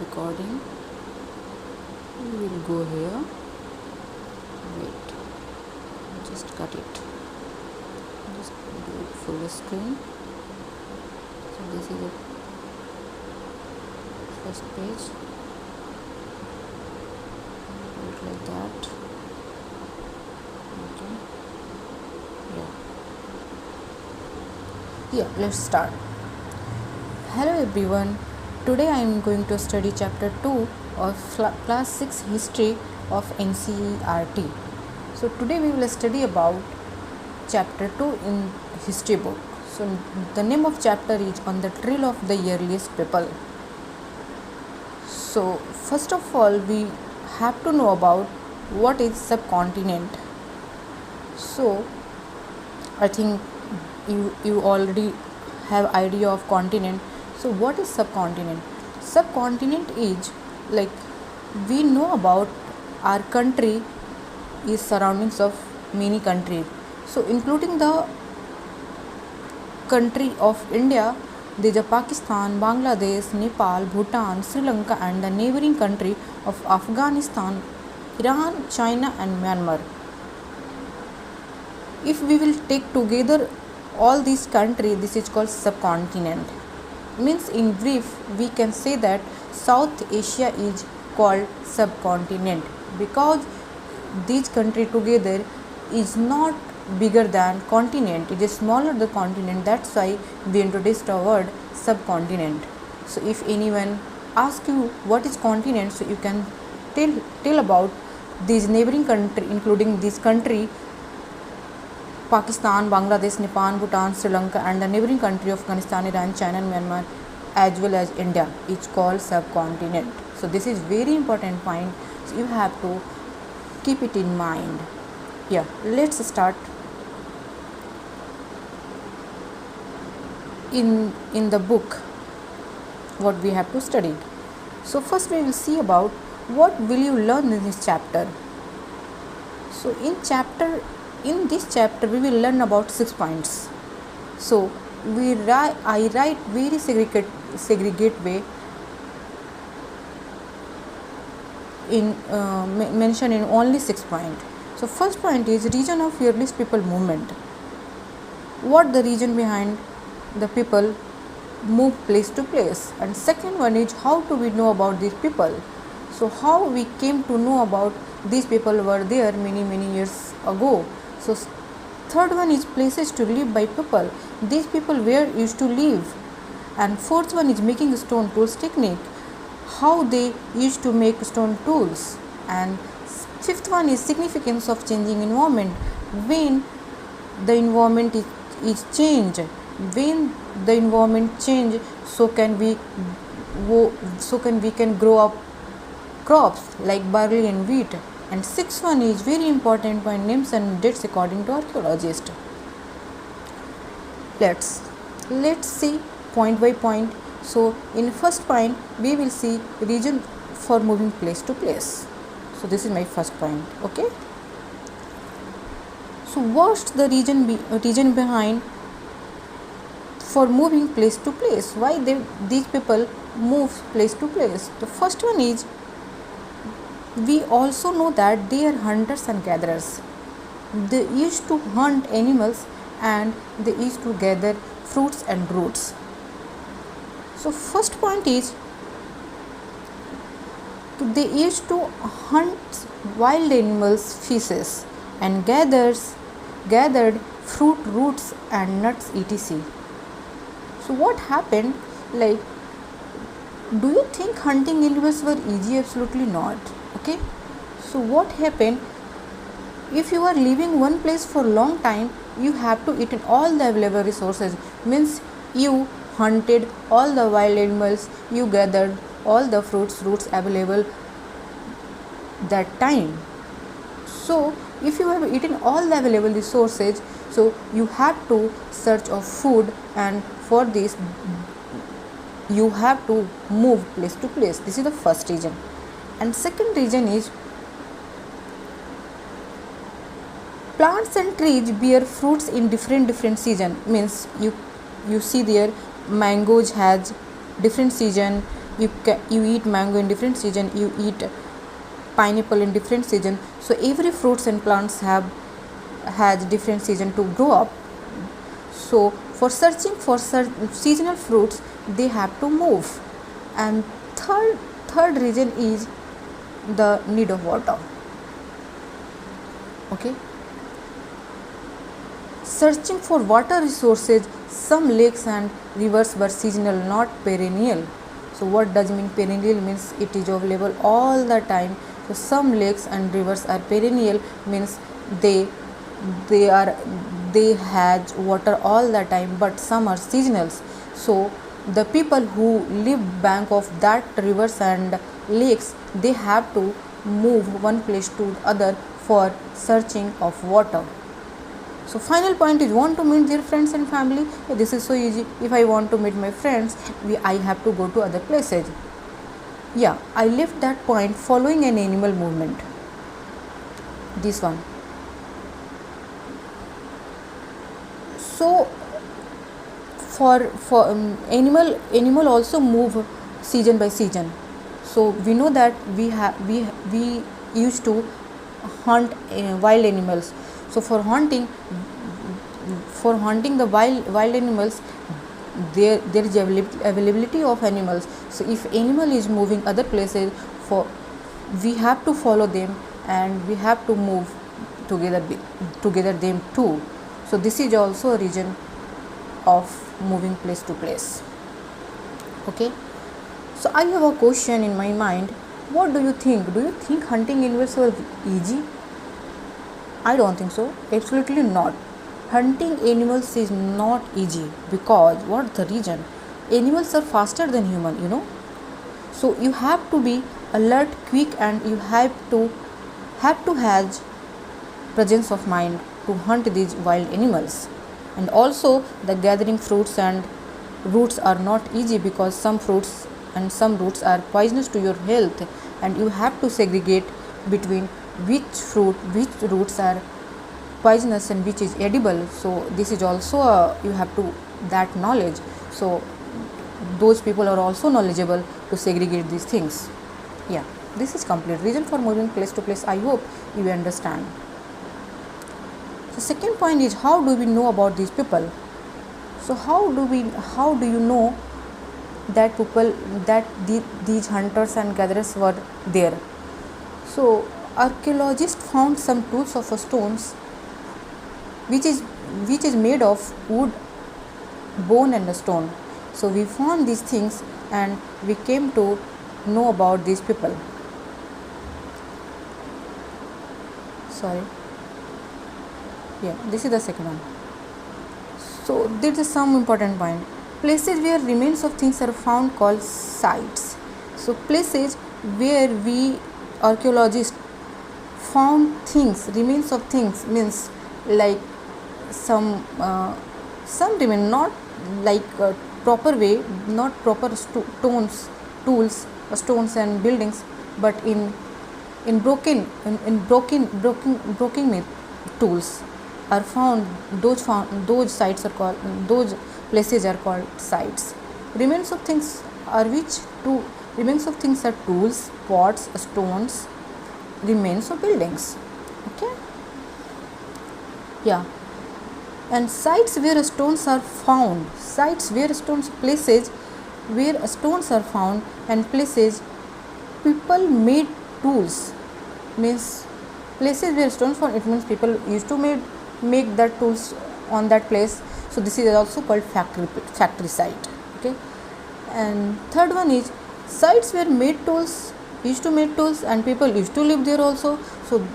recording. We will go here. Wait, just cut it. Just do it full screen. So this is the first page. Do it like that. Okay. Yeah, let's start. Hello everyone. Today I am going to study chapter 2 of class 6 history of NCERT. So today we will study about chapter 2 in history book. So the name of chapter is On the Trail of the Earliest People. So first of all we have to know about what is subcontinent. So I think you already have idea of continent. So what is subcontinent? Subcontinent is like we know about our country is surroundings of many countries. So including the country of India, there is Pakistan, Bangladesh, Nepal, Bhutan, Sri Lanka and the neighboring country of Afghanistan, Iran, China and Myanmar. If we will take together all these countries, this is called subcontinent. Means in brief we can say that South Asia is called subcontinent because these countries together is not bigger than continent, it is smaller the continent. That's why we introduced the word subcontinent. So if anyone asks you what is continent, so you can tell about these neighboring country, including this country Pakistan, Bangladesh, Nepal, Bhutan, Sri Lanka and the neighboring country of Afghanistan, Iran, China and Myanmar as well as India is called subcontinent. So this is very important point. So you have to keep it in mind. Yeah, let's start. In the book what we have to study. So first we will see about what will you learn in this chapter. So in this chapter we will learn about 6 points. So I write very segregate way in mention in only 6 points. So first point is region of earliest people movement. What the reason behind the people move place to place, and second one is how do we know about these people. So how we came to know about these people were there many years ago. So third one is places to live by people, these people where used to live. And fourth one is making stone tools technique, how they used to make stone tools. And fifth one is significance of changing environment, when the environment is changed. When the environment change, so can we can grow up crops like barley and wheat. And sixth one is very important point, names and dates according to archaeologists. Let's see point by point. So in first point we will see region for moving place to place. So this is my first point. Okay, so what's the reason behind for moving place to place, why these people move place to place. The first one is we also know that they are hunters and gatherers. They used to hunt animals and they used to gather fruits and roots. So first point is they used to hunt wild animals, fishes and gathered fruit, roots and nuts etc. So what happened, like, do you think hunting animals were easy? Absolutely not. Okay, so what happened, if you are living one place for long time, you have to eat all the available resources. Means you hunted all the wild animals, you gathered all the fruits, roots available that time. So if you have eaten all the available resources, so you have to search of food, and for this you have to move place to place. This is the first reason. And second reason is plants and trees bear fruits in different season. Means you see there mangoes has different season, you eat mango in different season, you eat pineapple in different season. So every fruits and plants has different season to grow up. So for searching for seasonal fruits, they have to move. And third reason is the need of water. Okay, searching for water resources, some lakes and rivers were seasonal, not perennial. So what does mean perennial? Means it is available all the time. So some lakes and rivers are perennial, means they are they have water all the time, but some are seasonals. So the people who live bank of that rivers and lakes, they have to move one place to other for searching of water. So final point is, want to meet their friends and family. This is so easy. If I want to meet my friends, I have to go to other places. Yeah, I left that point following an animal movement. This one. So for animal also move season by season. So we know that we used to hunt wild animals. So for hunting the wild animals, there is availability of animals. So if animal is moving other places, we have to follow them and we have to move together them too. So this is also a reason of moving place to place. Okay, so I have a question in my mind. What do you think? Do you think hunting animals were easy? I don't think so. Absolutely not. Hunting animals is not easy, because what the reason? Animals are faster than human. So you have to be alert, quick, and you have to have presence of mind to hunt these wild animals. And also the gathering fruits and roots are not easy, because some fruits and some roots are poisonous to your health, and you have to segregate between which roots are poisonous and which is edible. So this is also you have to that knowledge. So those people are also knowledgeable to segregate these things. Yeah, this is complete reason for moving place to place. I hope you understand. The second point is, how do we know about these people? So how do you know that these hunters and gatherers were there? So archaeologists found some tools of stones which is made of wood, bone and a stone. So we found these things and we came to know about these people. Sorry. Yeah, this is the second one. So this is some important point. Places where remains of things are found called sites. So places where we archaeologists found things, remains of things, means like some remain, not like proper way, not proper tools and buildings, but in broken tools are found. Those sites are called, those places are called sites. Remains of things are remains of things are tools, pots, stones, remains of buildings. Okay, yeah. And sites where stones are found, places where stones are found, and places people made tools, means places where stones found, it means people used to make that tools on that place. So this is also called factory site. Okay, and third one is sites where used to make tools and people used to live there also. So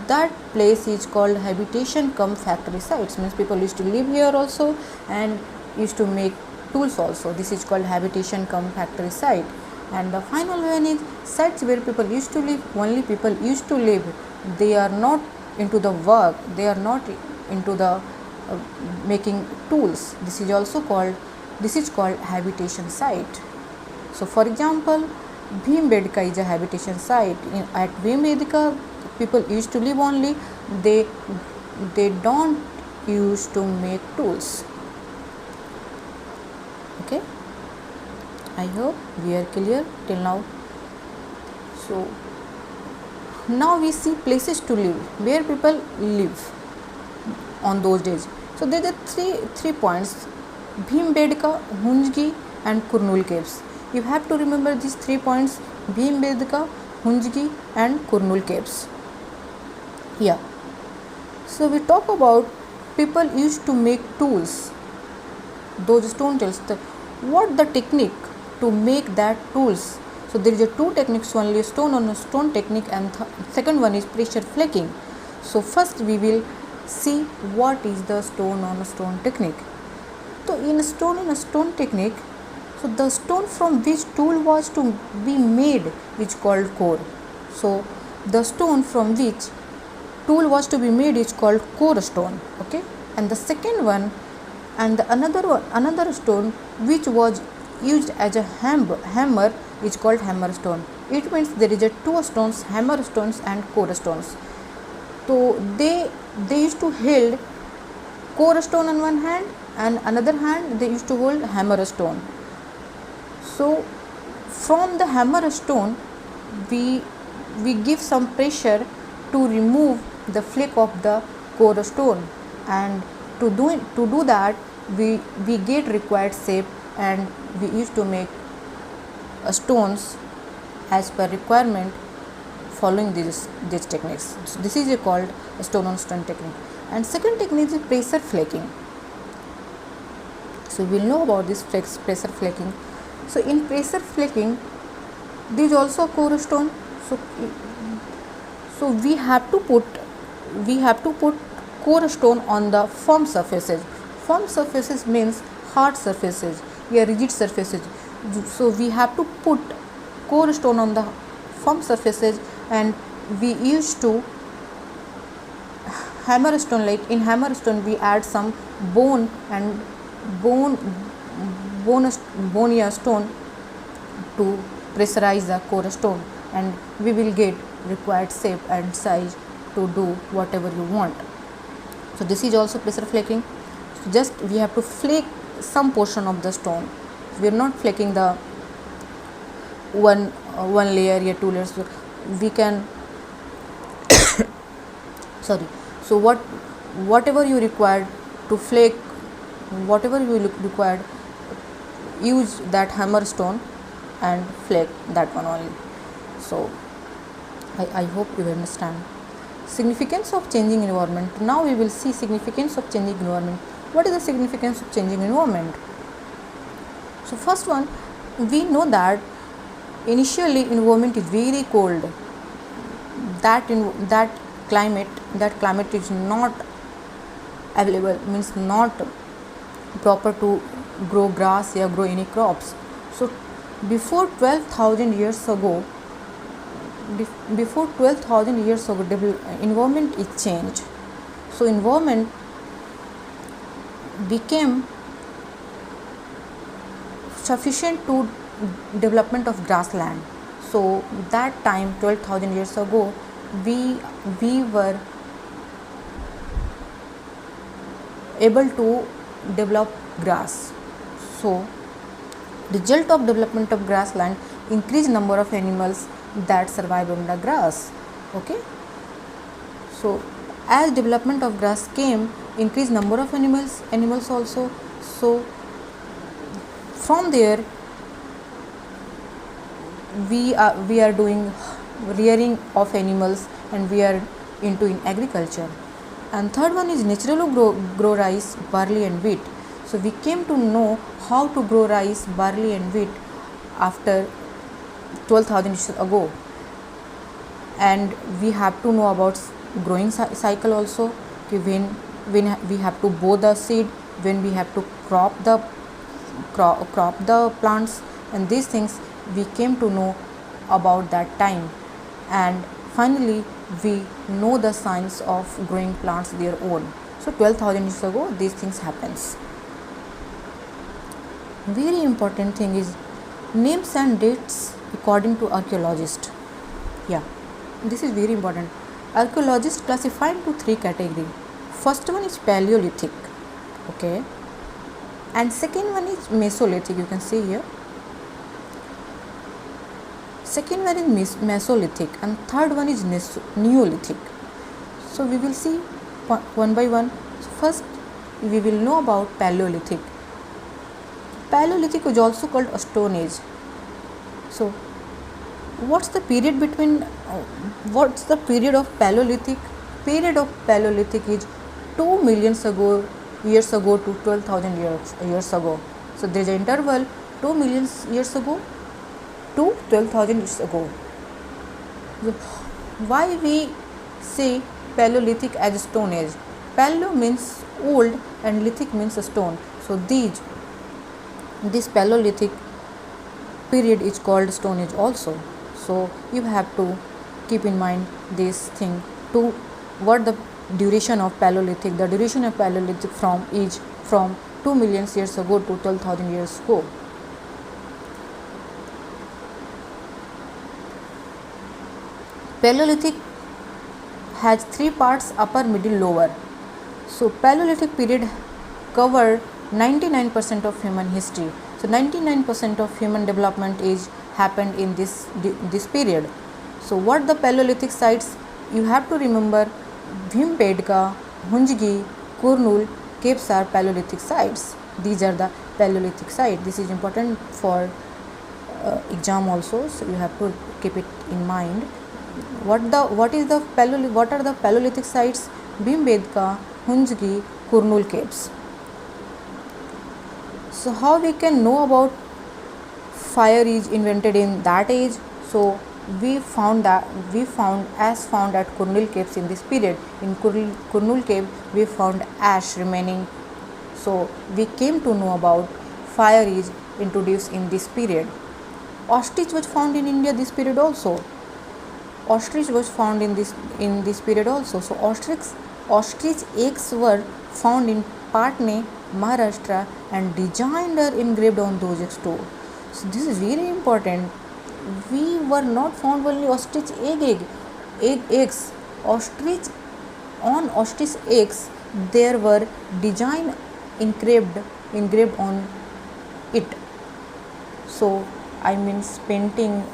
that place is called habitation cum factory sites, means people used to live here also and used to make tools also. This is called habitation cum factory site. And the final one is sites where people used to live, only people used to live, they are not into the work, they are not into the making tools. This is called habitation site. So for example, Bhimbedka is a habitation site. At Bhimbedka, people used to live only, they don't used to make tools. Okay, I hope we are clear till now. So now we see places to live, where people live on those days. So there are three points: Bhimbedka, Hunjgi, and Kurnool caves. You have to remember these 3 points: Bhimbedka, Hunjgi, and Kurnool caves. Yeah. So we talk about people used to make tools, those stone tools. What the technique to make that tools? So there is a 2 techniques only: stone on a stone technique, and second one is pressure flaking. So first we will see what is the stone on a stone technique. So in a stone technique, so the stone from which tool was to be made is called core. So the stone from which tool was to be made is called core stone. Okay, and the second one, and the another stone which was used as a hammer is called hammer stone. It means there is a 2 stones: hammer stones and core stones. So they used to hold core stone on one hand, and another hand they used to hold hammer stone. So from the hammer stone we give some pressure to remove the flake of the core stone, and to do that we get required shape, and we used to make stones as per requirement following these techniques. So this is called stone on stone technique. And second technique is pressure flaking. So we will know about this pressure flaking. So in pressure flaking there is also a core stone. So we have to put core stone on the firm surfaces. Firm surfaces means hard surfaces, rigid surfaces. So we have to put core stone on the firm surfaces, and we used to hammer stone. Like in hammer stone we add some bone and bonier stone to pressurize the core stone, and we will get required shape and size to do whatever you want. So this is also pressure flaking. So just we have to flake some portion of the stone. We are not flaking the one layer or 2 layers. We can sorry. So whatever you required to flake, whatever you required, use that hammer stone and flake that one only. So I hope you understand. Significance of changing environment. Now we will see significance of changing environment. What is the significance of changing environment? So first one, we know that initially environment is very cold. That climate is not available, means not proper to grow grass or grow any crops. So before 12,000 years ago, environment is changed. So environment became sufficient to development of grassland. So that time, 12,000 years ago, we were able to develop grass. So result of development of grassland, increased number of animals that survive on the grass. Okay, so as development of grass came, increased number of animals also. So from there we are doing rearing of animals, and we are into in agriculture. And third one is naturally grow rice, barley and wheat. So we came to know how to grow rice, barley and wheat after 12,000 years ago. And we have to know about growing cycle also, when we have to bow the seed, when we have to crop the plants, and these things we came to know about that time. And finally we know the science of growing plants their own. So 12,000 years ago these things happens. Very important thing is names and dates according to archaeologists. Yeah, this is very important. Archaeologists classify into 3 categories. First one is Paleolithic, okay, and second one is Mesolithic. You can see here second one is Mesolithic, and third one is Neolithic. So we will see one by one. So first we will know about Paleolithic. Paleolithic is also called a Stone Age. So what's the period between what's the period of Paleolithic? Period of Paleolithic is 2 million years ago to 12,000 years ago. So there is an interval 2 million years ago to 12,000 years ago. So why we say Paleolithic as Stone Age? Paleo means old and lithic means a stone. So this Paleolithic period is called Stone Age also. So you have to keep in mind this thing to what the duration of Paleolithic. The duration of Paleolithic is from 2 million years ago to 12,000 years ago. Paleolithic has three parts: upper, middle, lower. So Paleolithic period covered 99% of human history. So 99% of human development is happened in this period. So what the Paleolithic sites? You have to remember Bhimbedka, Hunjgi, Kurnool caves are Paleolithic sites. These are the Paleolithic sites. This is important for exam also. So you have to keep it in mind. What are the Paleolithic sites? Bhimbedka, Hunjgi, Kurnool caves. So how we can know about fire is invented in that age? So we found at Kurnool caves in this period. In Kurnool cave we found ash remaining. So we came to know about fire is introduced in this period. Ostrich was found in India this period also. Ostrich was found in this period also. So ostrich eggs were found in Patna, Maharashtra, and designed or engraved on those eggs too. So this is very important. We were not found only ostrich eggs. Ostrich eggs there were design engraved on it. So I means painting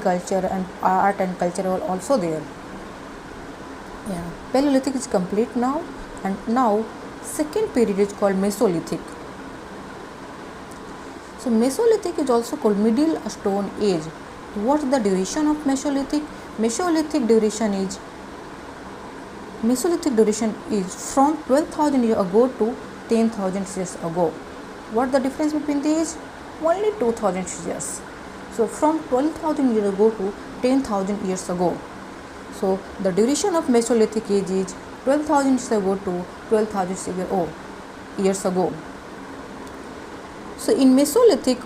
culture and art and culture are also there. Yeah, Paleolithic is complete now, and now second period is called Mesolithic. So Mesolithic is also called Middle Stone Age. What's the duration of Mesolithic? Mesolithic duration is from 12,000 years ago to 10,000 years ago. What the difference between these? Only 2,000 years. So from 12,000 years ago to 10,000 years ago. So the duration of Mesolithic age is 12,000 years ago to 12,000 years ago. So in Mesolithic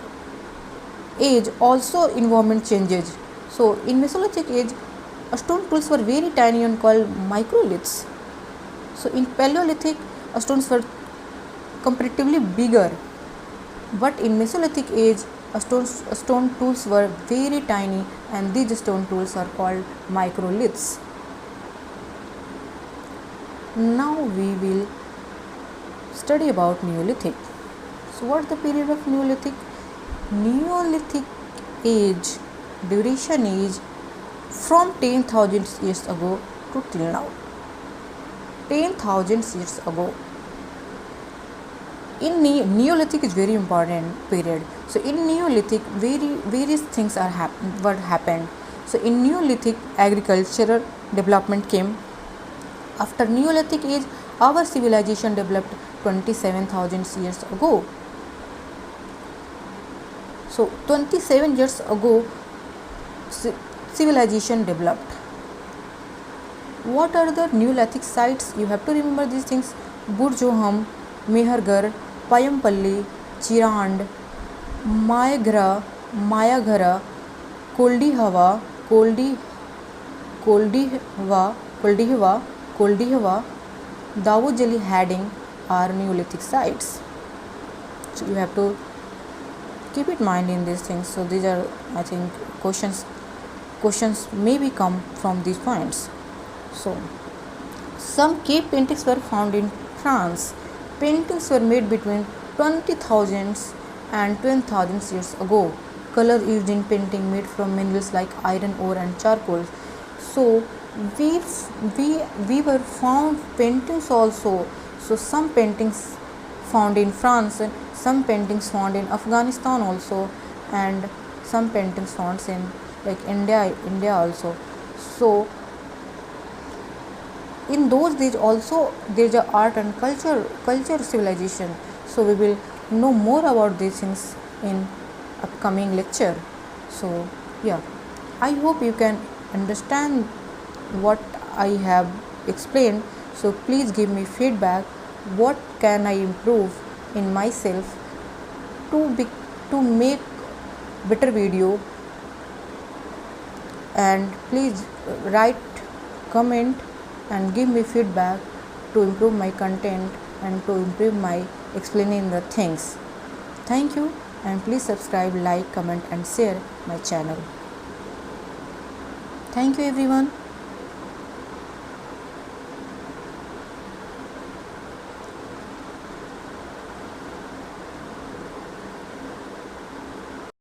age also environment changes. So in Mesolithic age stone tools were very tiny and called microliths. So in Paleolithic stones were comparatively bigger, but in Mesolithic age stone tools were very tiny, and these stone tools are called microliths. Now we will study about Neolithic. So what's the period of Neolithic? Neolithic age duration is from 10,000 years ago to till now. 10,000 years ago. In Neolithic is very important period. So in Neolithic various things are happened. So in Neolithic agricultural development came. After Neolithic age our civilization developed 27,000 years ago. So 27 years ago civilization developed. What are the Neolithic sites? You have to remember these things: Burjoham, Mehergarh, Payampalli, Chirand, Mayagara, Koldihwa, Davujali Hadding are Neolithic sites. So you have to keep it in mind in these things. So these are, I think, questions maybe come from these points. So some cave paintings were found in France. Paintings were made between 20,000 and 10,000 years ago. color used in painting made from minerals like iron ore and charcoal. So we we were found paintings also. So some paintings found in France and some paintings found in Afghanistan also, and some paintings found in like India also. So in those days also there's a art and culture civilization. So we will know more about these things in upcoming lecture. So yeah, I hope you can understand what I have explained. So please give me feedback, what can I improve in myself to be to make better video, and please write comment and give me feedback to improve my content and to improve my explaining the things. Thank you, and please subscribe, like, comment and share my channel. Thank you everyone.